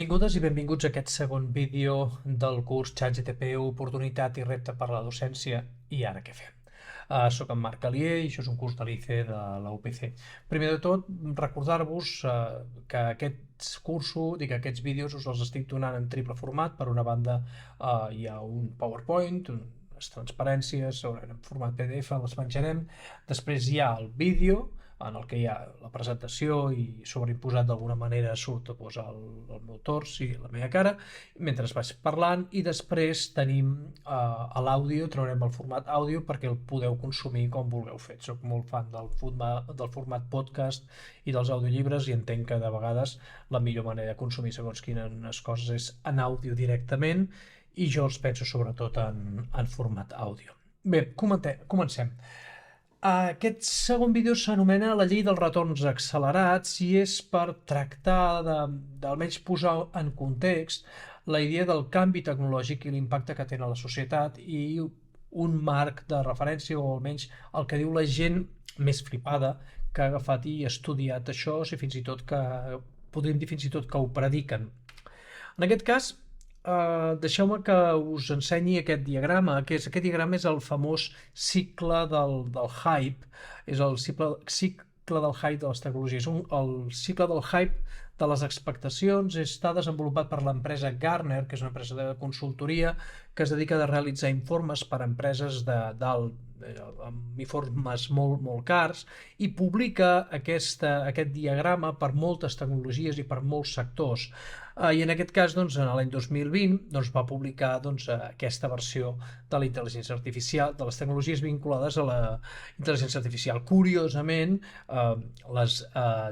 Benvingudes i benvinguts a aquest segon vídeo del curs ChatGTP, oportunitat i repte per a la docència i ara què fem? Soc en Marc Alier i això és un curs de l'ICE de la UPC. Primer de tot, recordar-vos que aquests vídeos us els estic donant en triple format. Per una banda hi ha un PowerPoint, unes transparències en format PDF, les menjarem. Després hi ha el vídeo, en el que hi ha la presentació i sobreimposat d'alguna manera surt el meu tors i la meva cara mentre vaig parlant, i després tenim a l'àudio, traurem el format àudio perquè el podeu consumir com vulgueu fer. Soc molt fan del format podcast i dels audiollibres i entenc que de vegades la millor manera de consumir segons quines coses és en àudio directament, i jo els penso sobretot en format àudio. Bé, comencem. Aquest segon vídeo s'anomena La llei dels retorns accelerats i és per tractar d'almenys posar en context la idea del canvi tecnològic i l'impacte que té a la societat i un marc de referència, o almenys el que diu la gent més flipada que ha agafat i estudiat això, si fins i tot que podríem dir fins i tot que ho prediquen. En aquest cas, deixeu-me que us ensenyi aquest diagrama, aquest diagrama és el famós cicle del hype, és el cicle del hype de les tecnologies. El cicle del hype de les expectacions està desenvolupat per l'empresa Gartner, que és una empresa de consultoria que es dedica a realitzar informes per a empreses amb informes molt cars, i publica aquest diagrama per moltes tecnologies i per molts sectors. I en aquest cas, en l'any 2020, va publicar aquesta versió de la intel·ligència artificial, de les tecnologies vinculades a la intel·ligència artificial. Curiosament, les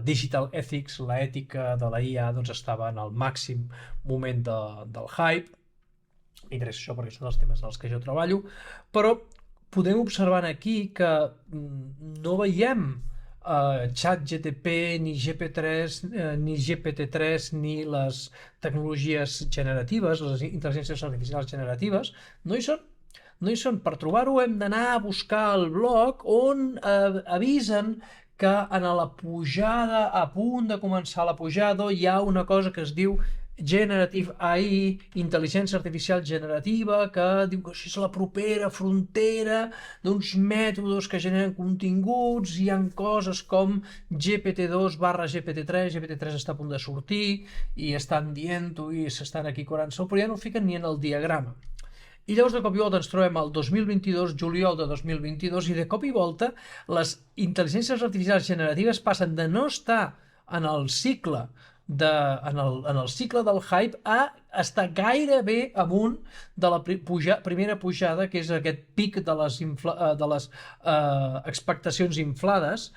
digital ethics, l'ètica de la IA, estava en el màxim moment del hype. M'interessa això perquè són els temes en els que jo treballo, però podem observar aquí que no veiem ChatGTP, ni GP3, ni GPT-3, ni les tecnologies generatives, les intel·ligències artificials generatives, no hi són. No hi són. Per trobar-ho hem d'anar a buscar el blog on avisen que en la pujada, a punt de començar la pujada, hi ha una cosa que es diu Generative AI, intel·ligència artificial generativa, que diu que això és la propera frontera d'uns mètodes que generen continguts. Hi ha coses com GPT-2 barra GPT-3, GPT-3 està a punt de sortir i estan dient-ho i s'estan aquí curant-se, però ja no ho fiquen ni en el diagrama. I llavors de cop i volta ens trobem al 2022, juliol de 2022, i de cop i volta les intel·ligències artificials generatives passen de no estar en el cicle del hype a estar gairebé amunt de la primera pujada, que és aquest pic de les expectacions inflades,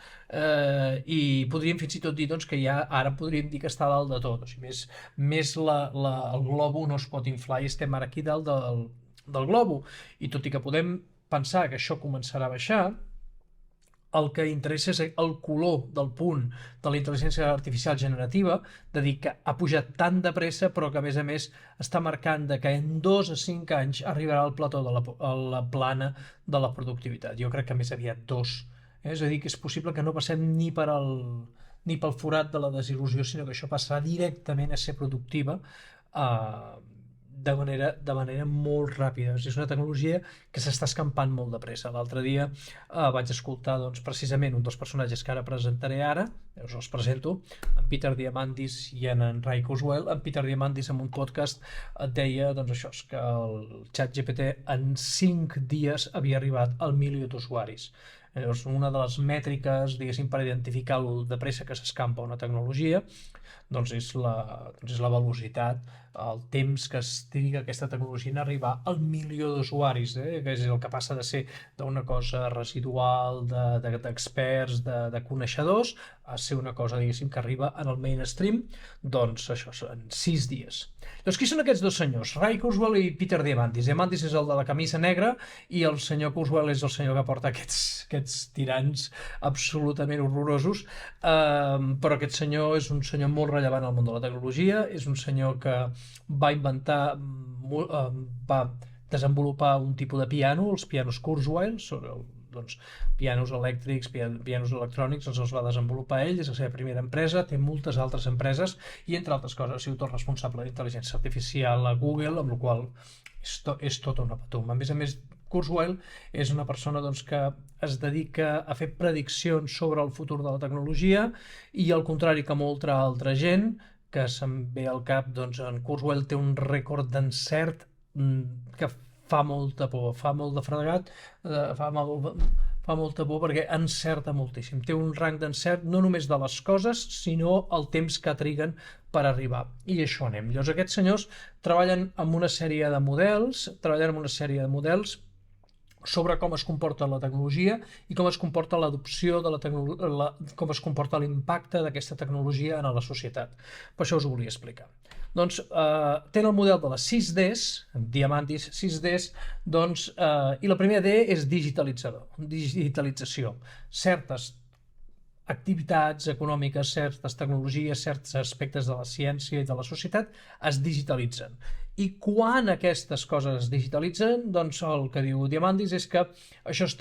i podríem fins i tot dir que ja ara podríem dir que està dalt de tot. O sigui, més el globo no es pot inflar i estem ara aquí dalt del globo. I tot i que podem pensar que això començarà a baixar, el que interessa és el color del punt de la intel·ligència artificial generativa, de dir que ha pujat tan de pressa, però que a més està marcant que en 2 a 5 anys arribarà al plató de la plana de la productivitat. Jo crec que més aviat 2. És a dir, que és possible que no passem ni pel forat de la desil·lusió, sinó que això passarà directament a ser productiva de manera molt ràpida. És una tecnologia que s'està escampant molt de pressa. L'altre dia vaig escoltar precisament un dels personatges que ara presentaré ara, els presento, en Peter Diamandis i en Ray Kurzweil. En Peter Diamandis, en un podcast, et deia això, que el ChatGPT en 5 dies havia arribat al 1.000.000 d'usuaris. Llavors, una de les mètriques, diguéssim, per identificar el de pressa que s'escampa una tecnologia, és la velocitat, el temps que es triga aquesta tecnologia en arribar al 1.000.000 d'usuaris, que és el que passa de ser d'una cosa residual, d'experts, de coneixedors, a ser una cosa, diguéssim, que arriba en el mainstream, això, en 6 dies. Llavors, qui són aquests dos senyors? Ray Kurzweil i Peter Diamandis. Diamandis és el de la camisa negra i el senyor Kurzweil és el senyor que porta aquests tirants absolutament horrorosos, però aquest senyor és un senyor molt rellevant al món de la tecnologia, és un senyor que va desenvolupar un tipus de piano, els pianos Kurzweil, doncs, pianos elèctrics, pianos electrònics, els va desenvolupar ell, és la seva primera empresa, té moltes altres empreses i, entre altres coses, ha sigut el responsable d'intel·ligència artificial a Google, amb la qual és tot una patum. A més, Kurzweil és una persona doncs, que es dedica a fer prediccions sobre el futur de la tecnologia i, al contrari que molta altra gent que se'm ve al cap, doncs en Kurzweil té un rècord d'encert que fa molta por, fa molt de fregat, fa molta por perquè encerta moltíssim. Té un rang d'encert no només de les coses, sinó el temps que triguen per arribar. I això anem. Llavors aquests senyors treballen amb una sèrie de models, sobre com es comporta la tecnologia i com es comporta l'adopció de la tecnologia, com es comporta l'impacte d'aquesta tecnologia en la societat. Per això us ho volia explicar. Doncs tenen el model de les 6Ds, Diamandis 6Ds, doncs, i la primera D és digitalització. Certes activitats econòmiques, certes tecnologies, certs aspectes de la ciència i de la societat es digitalitzen. I quan aquestes coses es digitalitzen, doncs el que diu Diamandis és que això es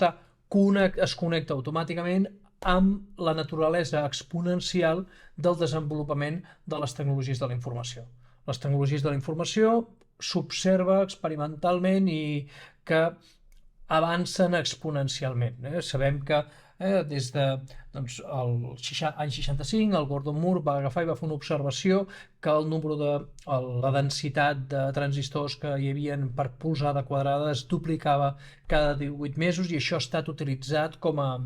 connecta automàticament amb la naturalesa exponencial del desenvolupament de les tecnologies de la informació. Les tecnologies de la informació s'observa experimentalment i que avancen exponencialment. Sabem que des de l'any 65 el Gordon Moore va agafar i va fer una observació que la densitat de transistors que hi havia per polzada quadrada es duplicava cada 18 mesos i això ha estat utilitzat com a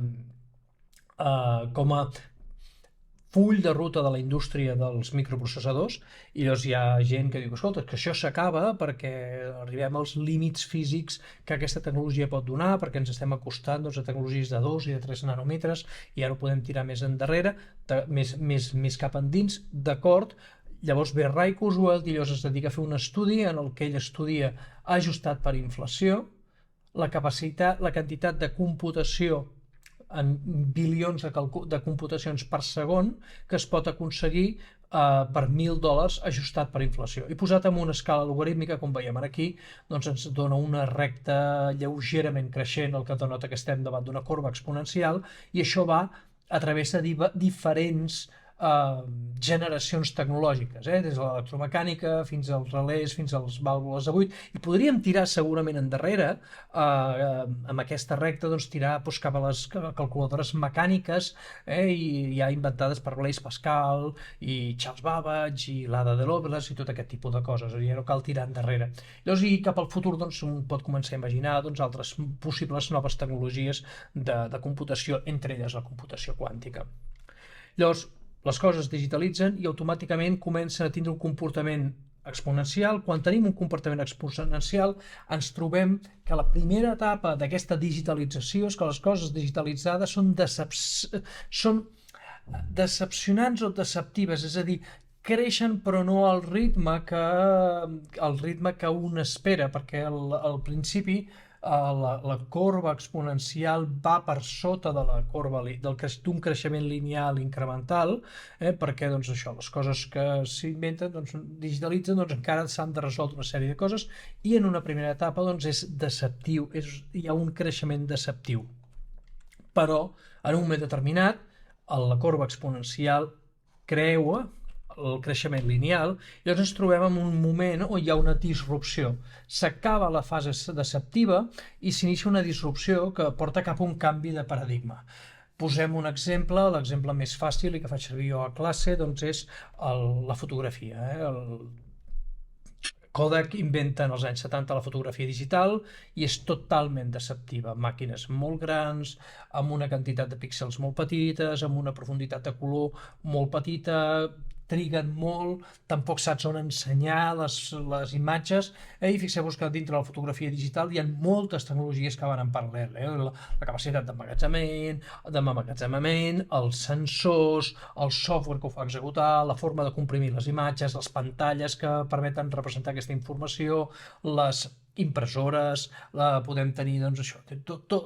full de ruta de la indústria dels microprocessadors, i llavors hi ha gent que diu, escolta, que això s'acaba perquè arribem als límits físics que aquesta tecnologia pot donar, perquè ens estem acostant a tecnologies de 2 i de 3 nanòmetres i ara ho podem tirar més endarrere, més cap endins, d'acord. Llavors ve Ray Kurzweil i llavors es dedica a fer un estudi en el que ell estudia ajustat per inflació, la quantitat de computació en bilions de computacions per segon que es pot aconseguir per $1.000 ajustat per inflació. I posat en una escala logarítmica, com veiem aquí, doncs ens dona una recta lleugerament creixent, el que denota que estem davant d'una corba exponencial, i això va a través de diferents generacions tecnològiques, des de l'electromecànica fins als relés, fins a les vàlvules de buit, i podríem tirar segurament endarrere amb aquesta recta, doncs tirar cap a les calculadores mecàniques i ja inventades per Blaise Pascal i Charles Babbage i l'Ada de Lovelace i tot aquest tipus de coses, ja no cal tirar endarrere. Llavors, i cap al futur, doncs, un pot començar a imaginar altres possibles noves tecnologies de computació, entre elles la computació quàntica. Llavors, les coses es digitalitzen i automàticament comencen a tindre un comportament exponencial. Quan tenim un comportament exponencial ens trobem que la primera etapa d'aquesta digitalització és que les coses digitalitzades són decepcionants o deceptives, és a dir, creixen però no al ritme que un espera, perquè al principi la corba exponencial va per sota de la corba d'un creixement lineal incremental, perquè doncs, les coses que s'inventen, digitalitzen, encara s'han de resoldre una sèrie de coses i en una primera etapa és deceptiu, hi ha un creixement deceptiu. Però en un moment determinat la corba exponencial creua el creixement lineal, i llavors ens trobem en un moment on hi ha una disrupció. S'acaba la fase deceptiva i s'inicia una disrupció que porta cap a un canvi de paradigma. Posem un exemple, l'exemple més fàcil i que faig servir jo a classe és la fotografia. Kodak inventa en els anys 70 la fotografia digital i és totalment deceptiva. Màquines molt grans, amb una quantitat de píxels molt petites, amb una profunditat de color molt petita, triguen molt, tampoc saps on ensenyar les imatges, i fixeu-vos que dintre de la fotografia digital hi ha moltes tecnologies que van en paral·lel, la capacitat d'emmagatzemament, els sensors, el software que ho fa executar, la forma de comprimir les imatges, les pantalles que permeten representar aquesta informació, les impressores, podem tenir doncs, això,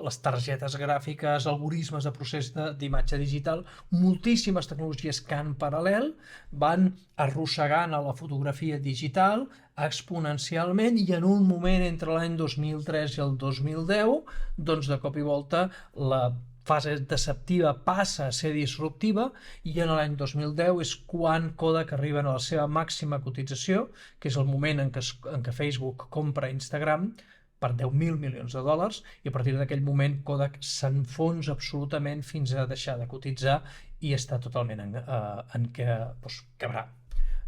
les targetes gràfiques, algoritmes de procés d'imatge digital, moltíssimes tecnologies que en paral·lel van arrossegant a la fotografia digital exponencialment i en un moment entre l'any 2003 i el 2010, doncs de cop i volta la fase deceptiva passa a ser disruptiva i en l'any 2010 és quan Kodak arriba a la seva màxima cotització, que és el moment en què Facebook compra Instagram per 10.000 milions de dòlars i a partir d'aquell moment Kodak s'enfonsa absolutament fins a deixar de cotitzar i està totalment en quebrar.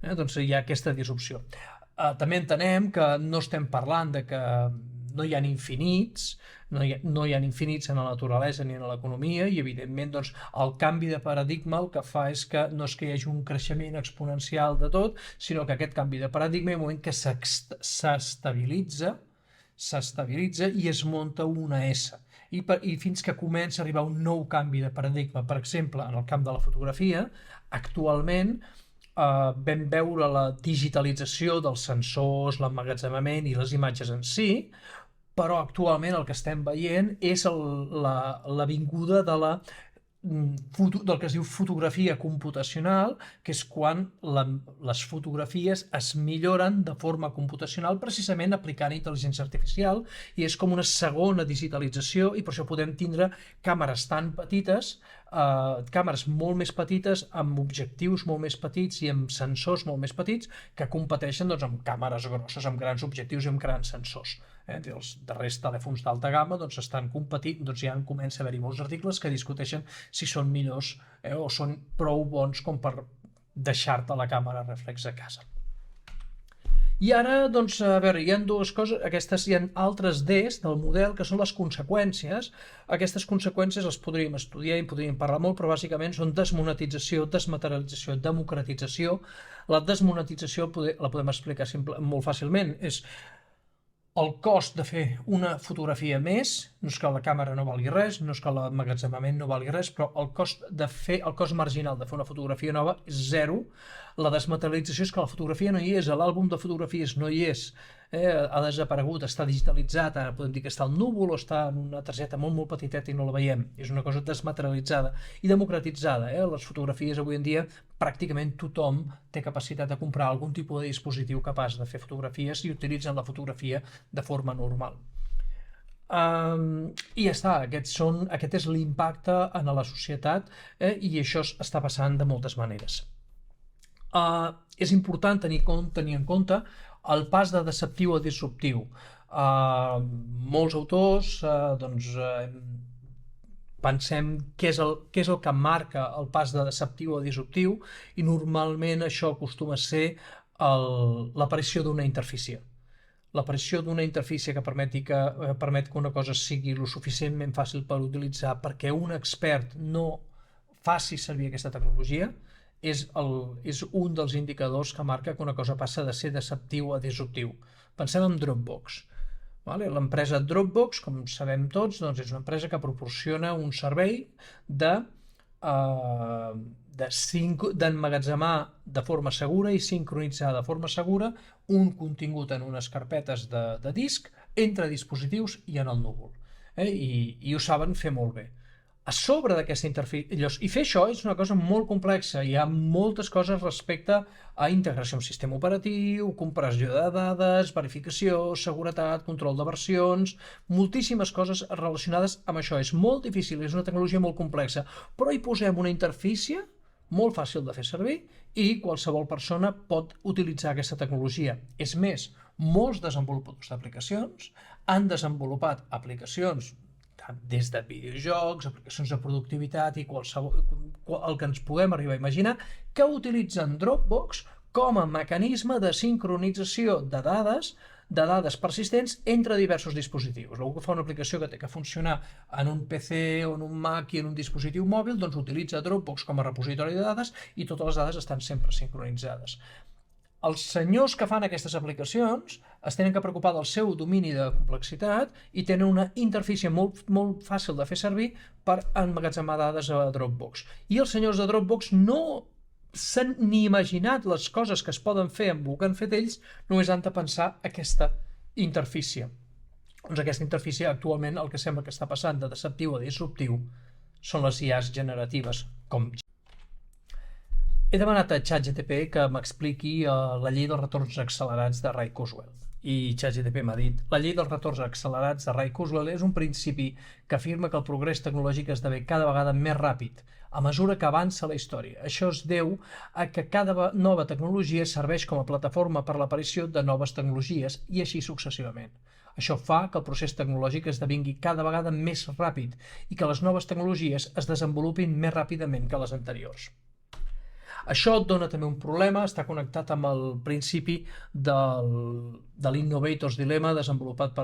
Doncs hi ha aquesta disrupció. També entenem que no estem parlant de que no hi ha infinits, no hi ha infinits en la naturalesa ni en l'economia i evidentment doncs, el canvi de paradigma el que fa és que no és que hi hagi un creixement exponencial de tot, sinó que aquest canvi de paradigma, en el moment que s'estabilitza i es munta una S. I fins que comença a arribar un nou canvi de paradigma. Per exemple, en el camp de la fotografia, actualment vam veure la digitalització dels sensors, l'emmagatzemament i les imatges en si, però actualment el que estem veient és la vinguda del que es diu fotografia computacional, que és quan les fotografies es milloren de forma computacional precisament aplicant intel·ligència artificial i és com una segona digitalització i per això podem tindre càmeres tan petites, càmeres molt més petites, amb objectius molt més petits i amb sensors molt més petits que competeixen doncs, amb càmeres grosses, amb grans objectius i amb grans sensors. Els darrers telèfons d'alta gamma doncs, estan competint, doncs ja comença a haver-hi molts articles que discuteixen si són millors o són prou bons com per deixar-te la càmera reflex a casa. I ara, doncs, a veure, hi ha dues coses, hi ha altres Ds del model que són les conseqüències. Aquestes conseqüències les podríem estudiar i podríem parlar molt, però bàsicament són desmonetització, desmaterialització, democratització. La desmonetització la podem explicar molt fàcilment, és el cost de fer una fotografia més, no és que la càmera no valgui res, no és que l'emmagatzemament no valgui res, però el cost marginal de fer una fotografia nova és zero. La desmaterialització és que la fotografia no hi és, l'àlbum de fotografies no hi és, ha desaparegut, està digitalitzat, ara podem dir que està al núvol o està en una targeta molt, molt petiteta i no la veiem. És una cosa desmaterialitzada i democratitzada. Les fotografies avui en dia pràcticament tothom té capacitat de comprar algun tipus de dispositiu capaç de fer fotografies i utilitzen la fotografia de forma normal. I ja està, aquest és l'impacte en la societat i això està passant de moltes maneres. És important tenir en compte el pas de deceptiu a disruptiu. Molts autors pensem què és el que marca el pas de deceptiu a disruptiu i normalment això acostuma a ser l'aparició d'una interfície. L'aparició d'una interfície que permet que una cosa sigui lo suficientment fàcil per utilitzar perquè un expert no faci servir aquesta tecnologia és un dels indicadors que marca que una cosa passa de ser deceptiu a disruptiu. Pensem en Dropbox. L'empresa Dropbox, com sabem tots, és una empresa que proporciona un servei d'emmagatzemar de forma segura i sincronitzar de forma segura un contingut en unes carpetes de disc entre dispositius i en el núvol. I ho saben fer molt bé. A sobre d'aquesta interfície, i fer això és una cosa molt complexa, hi ha moltes coses respecte a integració amb sistema operatiu, compressió de dades, verificació, seguretat, control de versions, moltíssimes coses relacionades amb això. És molt difícil, és una tecnologia molt complexa, però hi posem una interfície molt fàcil de fer servir i qualsevol persona pot utilitzar aquesta tecnologia. És més, molts desenvolupadors d'aplicacions han desenvolupat aplicacions des de videojocs, aplicacions de productivitat i el que ens podem arribar a imaginar, que utilitzen Dropbox com a mecanisme de sincronització de dades persistents entre diversos dispositius. Algú que fa una aplicació que té que funcionar en un PC o en un Mac i en un dispositiu mòbil, doncs utilitza Dropbox com a repositori de dades i totes les dades estan sempre sincronitzades. Els senyors que fan aquestes aplicacions es tenen que preocupar del seu domini de complexitat i tenen una interfície molt, molt fàcil de fer servir per emmagatzemar dades a Dropbox. I els senyors de Dropbox no s'han ni imaginat les coses que es poden fer amb el que han fet ells, només han de pensar aquesta Interfície. Doncs aquesta interfície actualment el que sembla que està passant de deceptiu a disruptiu són les IAs generatives. He demanat a ChatGPT que m'expliqui la llei dels retorns accelerats de Ray Kurzweil. I ChatGPT m'ha dit: la llei dels retorns accelerats de Ray Kurzweil és un principi que afirma que el progrés tecnològic esdevé cada vegada més ràpid a mesura que avança la història. Això es deu a que cada nova tecnologia serveix com a plataforma per a l'aparició de noves tecnologies i així successivament. Això fa que el procés tecnològic esdevingui cada vegada més ràpid i que les noves tecnologies es desenvolupin més ràpidament que les anteriors. Això dona també un problema, està connectat amb el principi de l'Innovator's Dilemma desenvolupat per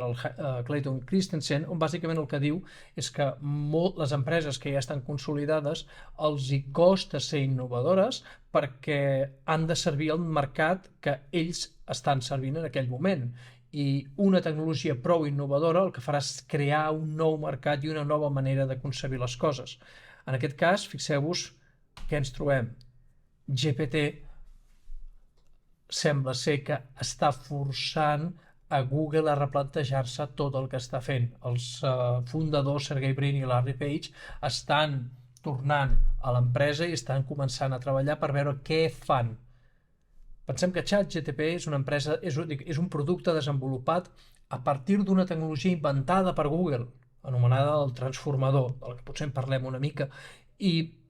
Clayton Christensen, on bàsicament el que diu és que les empreses que ja estan consolidades els hi costa ser innovadores perquè han de servir al mercat que ells estan servint en aquell moment. I una tecnologia prou innovadora el que farà és crear un nou mercat i una nova manera de concebir les coses. En aquest cas, fixeu-vos què ens trobem. GPT sembla ser que està forçant a Google a replantejar-se tot el que està fent. Els fundadors Sergey Brin i Larry Page estan tornant a l'empresa i estan començant a treballar per veure què fan. Pensem que ChatGPT és una empresa, és un producte desenvolupat a partir d'una tecnologia inventada per Google, anomenada el transformador, del que potser en parlem una mica,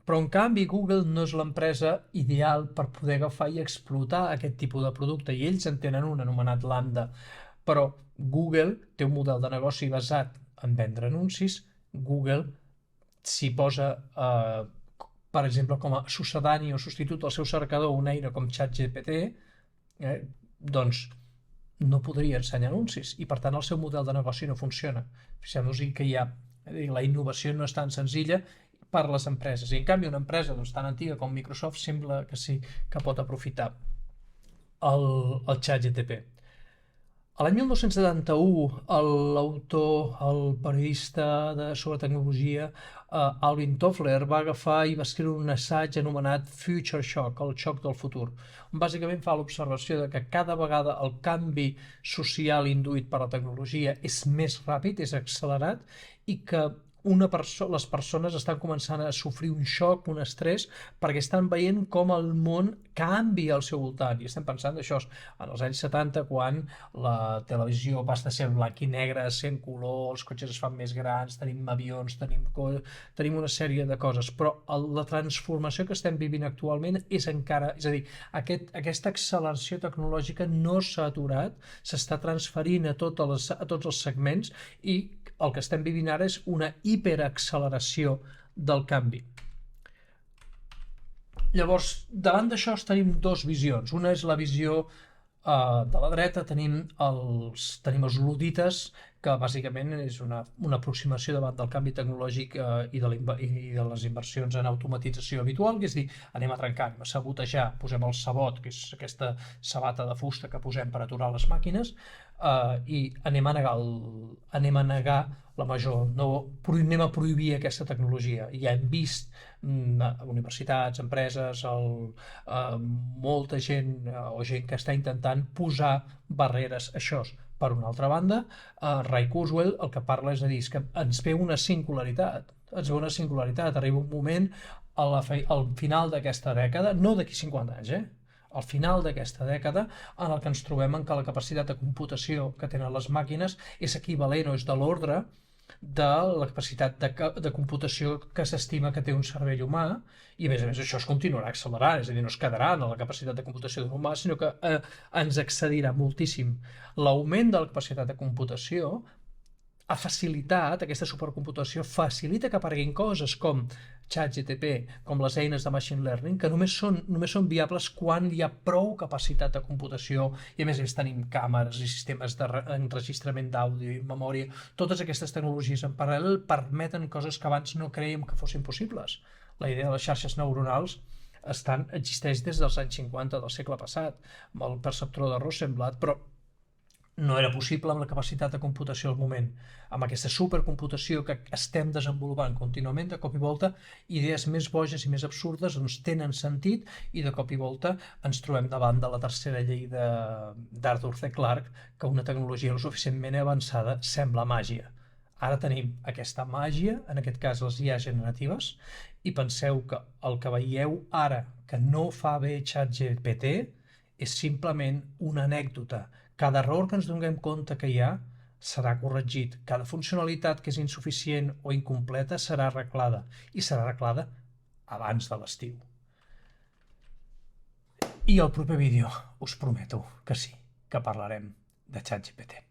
però en canvi Google no és l'empresa ideal per poder agafar i explotar aquest tipus de producte i ells en tenen un anomenat Lambda. Però Google té un model de negoci basat en vendre anuncis. Google s'hi posa, per exemple, com a succedani o substitut del seu cercador una eina com ChatGPT, doncs no podria ensenyar anuncis i per tant el seu model de negoci no funciona. Fixem-nos que la innovació no és tan senzilla per les empreses. I en canvi una empresa tan antiga com Microsoft sembla que sí que pot aprofitar el ChatGPT. L'any 1971 l'autor, el periodista sobre tecnologia Alvin Toffler va agafar i va escriure un assaig anomenat Future Shock, el xoc del futur, on bàsicament fa l'observació de que cada vegada el canvi social induït per la tecnologia és més ràpid, és accelerat i que les persones estan començant a sofrir un xoc, un estrès, perquè estan veient com el món canvia al seu voltant. I estem pensant d'això en els anys 70, quan la televisió passa de ser en blanc i negre a ser en color, els cotxes es fan més grans, tenim avions, tenim una sèrie de coses, però la transformació que estem vivint actualment és encara, és a dir, aquesta acceleració tecnològica no s'ha aturat, s'està transferint a tots els segments i el que estem vivint ara és una hiperacceleració del canvi. Llavors, davant d'això tenim dues visions. Una és la visió de la dreta, tenim els ludites, que bàsicament és una aproximació davant del canvi tecnològic i de les inversions en automatització habitual, que és dir, anem a trencar, anem a sabotejar, posem el sabot, que és aquesta sabata de fusta que posem per aturar les màquines, i anem a negar la major, anem a prohibir aquesta tecnologia. Ja hem vist universitats, empreses, molta gent o gent que està intentant posar barreres a això. Per una altra banda, Ray Kurzweil el que parla és a dir, que ens ve una singularitat, arriba un moment al final d'aquesta dècada, no d'aquí 50 anys, al final d'aquesta dècada, en el que ens trobem en que la capacitat de computació que tenen les màquines és equivalent o és de l'ordre de la capacitat de computació que s'estima que té un cervell humà, i a més això es continuarà accelerant, és a dir, no es quedarà en la capacitat de computació d'un humà, sinó que ens excedirà moltíssim. L'augment de la capacitat de computació ha facilitat, aquesta supercomputació facilita que apareguin coses com ChatGPT, com les eines de Machine Learning, que només són viables quan hi ha prou capacitat de computació i a més tenim càmeres i sistemes d'enregistrament d'àudio i memòria. Totes aquestes tecnologies en paral·lel permeten coses que abans no creiem que fossin possibles. La idea de les xarxes neuronals existeix des dels anys 50 del segle passat, amb el perceptró de Rosenblatt, però no era possible amb la capacitat de computació al moment. Amb aquesta supercomputació que estem desenvolupant contínuament, de cop i volta, idees més boges i més absurdes doncs, tenen sentit i de cop i volta ens trobem davant de la tercera llei d'Arthur C. Clarke, que una tecnologia lo suficientment avançada sembla màgia. Ara tenim aquesta màgia, en aquest cas les IA generatives, i penseu que el que veieu ara que no fa bé ChatGPT és simplement una anècdota. Cada error que ens donem compte que hi ha serà corregit. Cada funcionalitat que és insuficient o incompleta serà arreglada, i serà arreglada abans de l'estiu. I al proper vídeo us prometo que sí, que parlarem de ChatGPT.